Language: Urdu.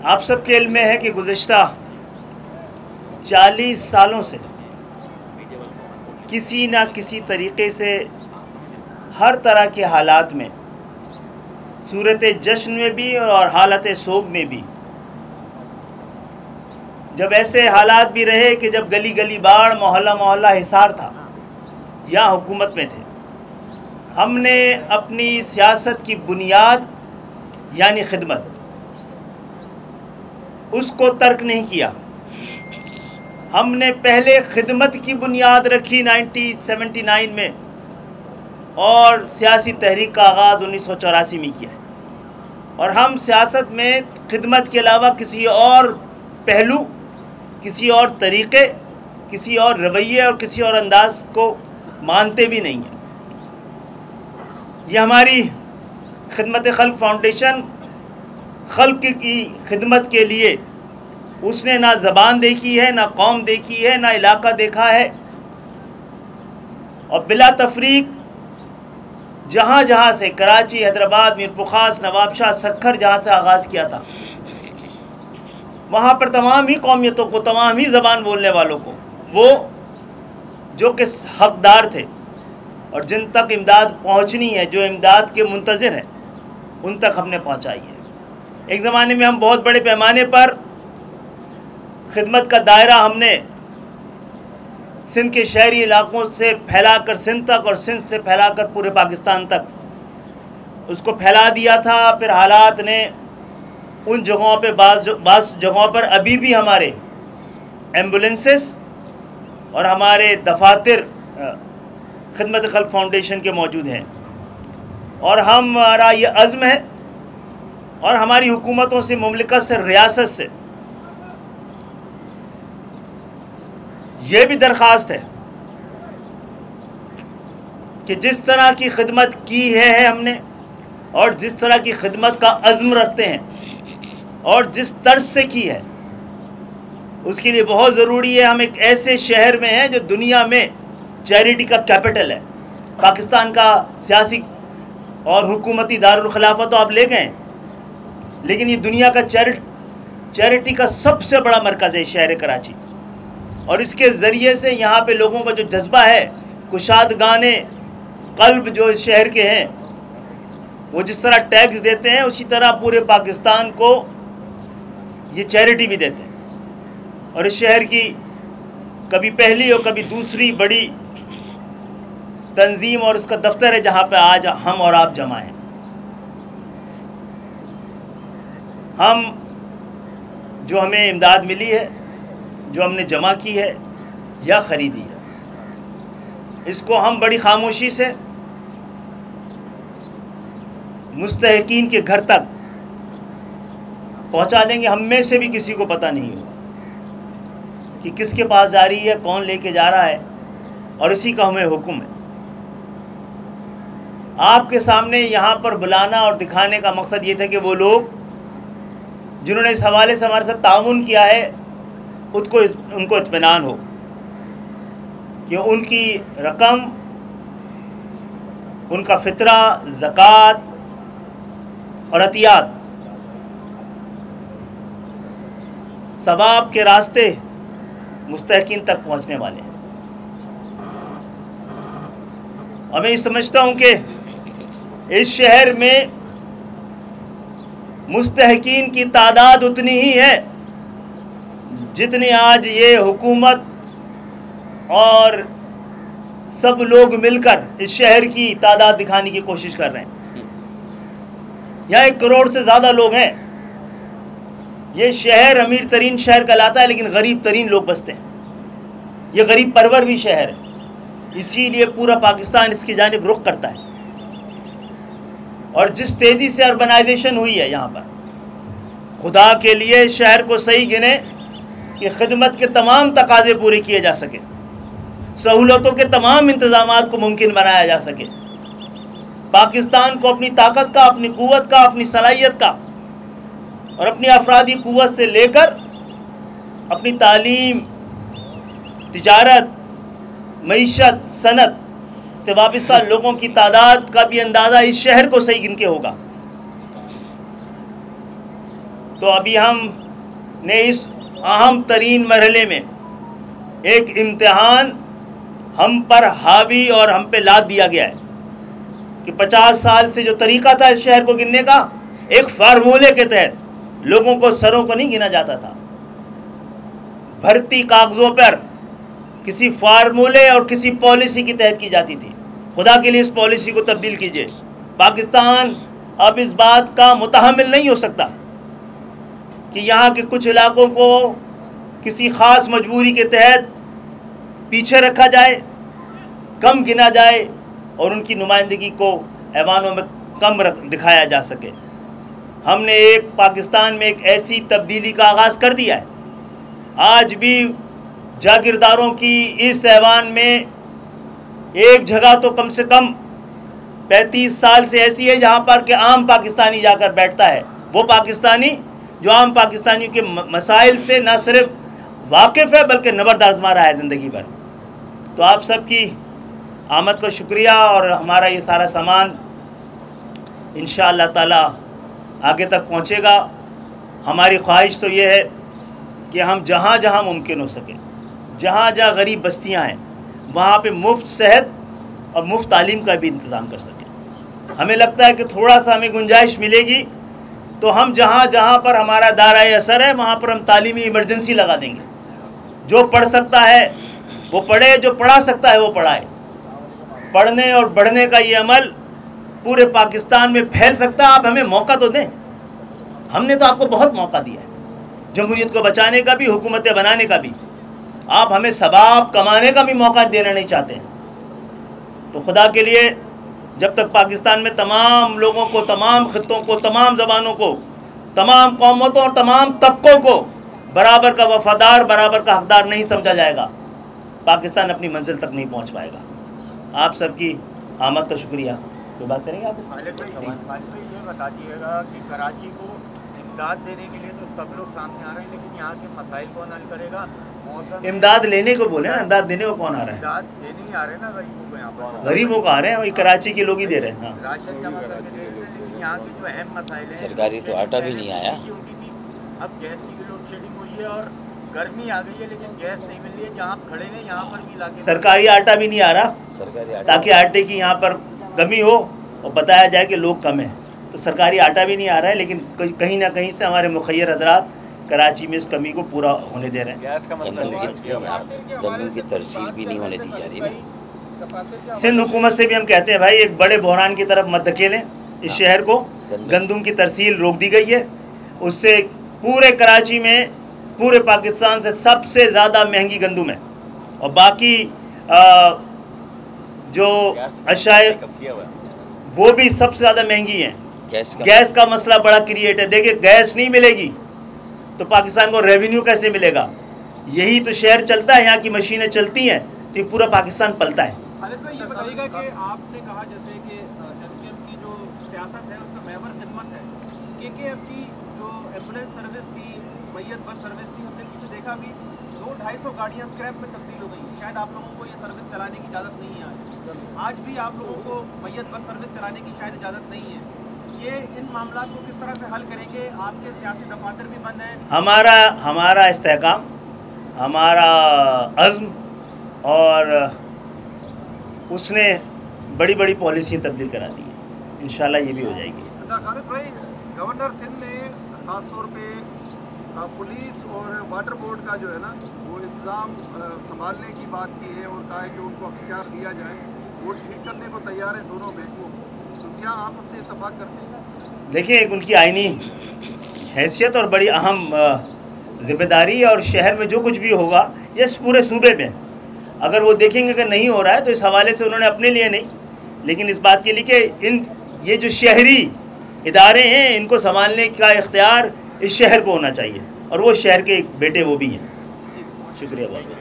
آپ سب کے علم میں ہے کہ گزشتہ 40 سالوں سے کسی نہ کسی طریقے سے ہر طرح کے حالات میں صورت جشن میں بھی اور حالت سوگ میں بھی جب ایسے حالات بھی رہے کہ جب گلی گلی باڑ محلہ محلہ حصار تھا یا حکومت میں تھے، ہم نے اپنی سیاست کی بنیاد یعنی خدمت اس کو ترک نہیں کیا۔ ہم نے پہلے خدمت کی بنیاد رکھی 1979 میں اور سیاسی تحریک کا آغاز 1984 میں کیا ہے، اور ہم سیاست میں خدمت کے علاوہ کسی اور پہلو، کسی اور طریقے، کسی اور رویے اور کسی اور انداز کو مانتے بھی نہیں ہیں۔ یہ ہماری خدمت خلق فاؤنڈیشن خلق کی خدمت کے لیے اس نے نہ زبان دیکھی ہے، نہ قوم دیکھی ہے، نہ علاقہ دیکھا ہے، اور بلا تفریق جہاں جہاں سے کراچی، حیدرآباد، میر پرخاص، نواب شاہ، سکھر جہاں سے آغاز کیا تھا، وہاں پر تمام ہی قومیتوں کو، تمام ہی زبان بولنے والوں کو، وہ جو کہ حقدار تھے اور جن تک امداد پہنچنی ہے، جو امداد کے منتظر ہیں، ان تک ہم نے پہنچائی ہے۔ ایک زمانے میں ہم بہت بڑے پیمانے پر خدمت کا دائرہ ہم نے سندھ کے شہری علاقوں سے پھیلا کر سندھ تک اور سندھ سے پھیلا کر پورے پاکستان تک اس کو پھیلا دیا تھا۔ پھر حالات نے ان جگہوں پہ بعض جگہوں پر ابھی بھی ہمارے ایمبولینسز اور ہمارے دفاتر خدمت خلق فاؤنڈیشن کے موجود ہیں، اور ہمارا یہ عزم ہے اور ہماری حکومتوں سے، مملکت سے، ریاست سے یہ بھی درخواست ہے کہ جس طرح کی خدمت کی ہے ہم نے، اور جس طرح کی خدمت کا عزم رکھتے ہیں اور جس طرز سے کی ہے، اس کے لیے بہت ضروری ہے۔ ہم ایک ایسے شہر میں ہیں جو دنیا میں چیریٹی کا کیپٹل ہے۔ پاکستان کا سیاسی اور حکومتی دارالخلافہ تو آپ لے گئے، لیکن یہ دنیا کا چیریٹی کا سب سے بڑا مرکز ہے شہر کراچی، اور اس کے ذریعے سے یہاں پہ لوگوں کا جو جذبہ ہے، کشادگان قلب جو اس شہر کے ہیں، وہ جس طرح ٹیکس دیتے ہیں اسی طرح پورے پاکستان کو یہ چیریٹی بھی دیتے ہیں، اور اس شہر کی کبھی پہلی اور کبھی دوسری بڑی تنظیم اور اس کا دفتر ہے جہاں پہ آج ہم اور آپ جمع ہیں۔ ہم جو ہمیں امداد ملی ہے، جو ہم نے جمع کی ہے یا خریدی ہے، اس کو ہم بڑی خاموشی سے مستحقین کے گھر تک پہنچا دیں گے۔ ہم میں سے بھی کسی کو پتہ نہیں ہوگا کہ کس کے پاس جا رہی ہے، کون لے کے جا رہا ہے، اور اسی کا ہمیں حکم ہے۔ آپ کے سامنے یہاں پر بلانا اور دکھانے کا مقصد یہ تھا کہ وہ لوگ جنہوں نے اس حوالے سے ہمارے ساتھ تعاون کیا ہے ان کو اطمینان ہو کہ ان کی رقم، ان کا فطرہ، زکوٰۃ اور عطیات ثواب کے راستے مستحقین تک پہنچنے والے ہیں۔ اور میں یہ سمجھتا ہوں کہ اس شہر میں مستحقین کی تعداد اتنی ہی ہے جتنی آج یہ حکومت اور سب لوگ مل کر اس شہر کی تعداد دکھانے کی کوشش کر رہے ہیں۔ یہاں 1 کروڑ سے زیادہ لوگ ہیں۔ یہ شہر امیر ترین شہر کہلاتا ہے، لیکن غریب ترین لوگ بستے ہیں۔ یہ غریب پرور بھی شہر ہے، اسی لیے پورا پاکستان اس کی جانب رخ کرتا ہے، اور جس تیزی سے اربنائزیشن ہوئی ہے یہاں پر، خدا کے لیے شہر کو صحیح گنے کہ خدمت کے تمام تقاضے پورے کیے جا سکے، سہولتوں کے تمام انتظامات کو ممکن بنایا جا سکے، پاکستان کو اپنی طاقت کا، اپنی قوت کا، اپنی صلاحیت کا اور اپنی افرادی قوت سے لے کر اپنی تعلیم، تجارت، معیشت، صنعت سے وابستہ لوگوں کی تعداد کا بھی اندازہ اس شہر کو صحیح گن کے ہوگا۔ تو ابھی ہم نے اس اہم ترین مرحلے میں ایک امتحان ہم پر حاوی اور ہم پہ لاد دیا گیا ہے کہ 50 سال سے جو طریقہ تھا اس شہر کو گننے کا، ایک فارمولے کے تحت لوگوں کو سروں کو نہیں گنا جاتا تھا، بھرتی کاغذوں پر کسی فارمولے اور کسی پالیسی کے تحت کی جاتی تھی۔ خدا کے لیے اس پالیسی کو تبدیل کیجئے۔ پاکستان اب اس بات کا متحمل نہیں ہو سکتا کہ یہاں کے کچھ علاقوں کو کسی خاص مجبوری کے تحت پیچھے رکھا جائے، کم گنا جائے اور ان کی نمائندگی کو ایوانوں میں کم دکھایا جا سکے۔ ہم نے پاکستان میں ایک ایسی تبدیلی کا آغاز کر دیا ہے۔ آج بھی جاگیرداروں کی اس ایوان میں ایک جگہ تو کم سے کم 35 سال سے ایسی ہے جہاں پر کہ عام پاکستانی جا کر بیٹھتا ہے، وہ پاکستانی جو عام پاکستانیوں کے مسائل سے نہ صرف واقف ہے بلکہ نبرد آزما رہا ہے زندگی بھر۔ تو آپ سب کی آمد کا شکریہ، اور ہمارا یہ سارا سامان انشاءاللہ تعالی آگے تک پہنچے گا۔ ہماری خواہش تو یہ ہے کہ ہم جہاں جہاں ممکن ہو سکے، جہاں جہاں غریب بستیاں ہیں، وہاں پہ مفت صحت اور مفت تعلیم کا بھی انتظام کر سکیں۔ ہمیں لگتا ہے کہ تھوڑا سا ہمیں گنجائش ملے گی تو ہم جہاں جہاں پر ہمارا دائرۂ اثر ہے وہاں پر ہم تعلیمی ایمرجنسی لگا دیں گے۔ جو پڑھ سکتا ہے وہ پڑھے، جو پڑھا سکتا ہے وہ پڑھائے۔ پڑھنے اور بڑھنے کا یہ عمل پورے پاکستان میں پھیل سکتا ہے۔ آپ ہمیں موقع تو دیں، ہم نے تو آپ کو بہت موقع دیا ہے، جمہوریت کو بچانے کا بھی، حکومتیں بنانے کا بھی۔ آپ ہمیں ثواب کمانے کا بھی موقع دینا نہیں چاہتے ہیں۔ تو خدا کے لیے جب تک پاکستان میں تمام لوگوں کو، تمام خطوں کو، تمام زبانوں کو، تمام قوموں اور تمام طبقوں کو برابر کا وفادار، برابر کا حقدار نہیں سمجھا جائے گا، پاکستان اپنی منزل تک نہیں پہنچ پائے گا۔ آپ سب کی آمد کا شکریہ۔ کوئی بات کریں گے آپ؟ یہ بتا دیجیے گا کہ کراچی کو امداد دینے کے لیے تو سب لوگ سامنے آ رہے ہیں، لیکن یہاں کے مسائل کون حل کرے گا؟ امداد لینے کو بولے نا، امداد دینے کو کون آ رہا ہے؟ امداد دینے ہی آ رہے ہیں نا غریبوں کو، یہاں پر غریبوں کو آ رہے ہیں، وہی کراچی کے لوگ ہی دے رہے ہیں۔ راشن جمع کر کے دے رہے ہیں، لیکن یہاں کے جو اہم مسائل ہیں، سرکاری تو آٹا بھی نہیں آیا۔ اب گیس کی بھی لوڈ شیڈنگ ہوئی ہے اور گرمی آ گئی ہے لیکن گیس نہیں مل رہی ہے۔ جہاں کھڑے ہیں یہاں پر بھی علاقے سرکاری آٹا بھی نہیں آ رہا، تاکہ آٹے کی یہاں پر کمی ہو اور بتایا جائے کہ لوگ کم ہیں۔ تو سرکاری آٹا بھی نہیں آ رہا ہے، لیکن کہیں نہ کہیں سے ہمارے مخیر حضرات کراچی میں اس کمی کو پورا ہونے دے رہے ہیں۔ گیس کا مسئلہ گندم کی ترسیل بھی نہیں ہونے دی جا رہی نا۔ سندھ حکومت سے بھی ہم کہتے ہیں بھائی ایک بڑے بحران کی طرف مت دھکیلیں اس شہر کو۔ گندم کی ترسیل روک دی گئی ہے، اس سے پورے کراچی میں، پورے پاکستان سے سب سے زیادہ مہنگی گندم ہے، اور باقی جو اشیاء وہ بھی سب سے زیادہ مہنگی ہیں۔ گیس کا مسئلہ بڑا کریٹ ہے۔ دیکھیں گیس نہیں ملے گی تو پاکستان کو ریونیو کیسے ملے گا؟ یہی تو شہر چلتا ہے، یہاں کی مشینیں چلتی ہیں تو یہ پورا پاکستان پلتا ہے۔ خالد بھائی یہ بتائیے گا کہ آپ نے کہا جیسے کہ MKM کی جو سیاست ہے اس کا محور خدمت ہے، KKF کی جو ایمبولینس سروس تھی، میت بس سروس تھی، ہم نے پیچھے دیکھا بھی 200-250 گاڑیاں اسکریپ میں تبدیل ہو گئی۔ شاید آپ لوگوں کو یہ سروس چلانے کی اجازت نہیں ہے، آج بھی آپ لوگوں کو میت بس سروس چلانے کی شاید اجازت نہیں ہے۔ یہ ان معاملات کو کس طرح سے حل کریں گے؟ آپ کے سیاسی دفاتر بھی بند ہیں۔ ہمارا استحکام، ہمارا عزم، اور اس نے بڑی بڑی پالیسیاں تبدیل کرا دی ہیں، انشاءاللہ یہ بھی ہو جائے گی۔ اچھا خالد بھائی، گورنر سندھ نے خاص طور پہ پولیس اور واٹر بورڈ کا جو ہے نا وہ انتظام سنبھالنے کی بات کی ہے اور کہا ہے کہ ان کو اختیار دیا جائے، وہ ٹھیک کرنے کو تیار ہے دونوں محکموں کو، تو کیا آپ اس سے اتفاق کرتے ہیں؟ دیکھیں ایک ان کی آئینی حیثیت اور بڑی اہم ذمہ داری ہے، اور شہر میں جو کچھ بھی ہوگا یہ اس پورے صوبے میں اگر وہ دیکھیں گے کہ نہیں ہو رہا ہے تو اس حوالے سے انہوں نے اپنے لیے نہیں لیکن اس بات کے لیے کہ یہ جو شہری ادارے ہیں ان کو سنبھالنے کا اختیار اس شہر کو ہونا چاہیے، اور وہ شہر کے بیٹے وہ بھی ہیں۔ شکریہ بہت۔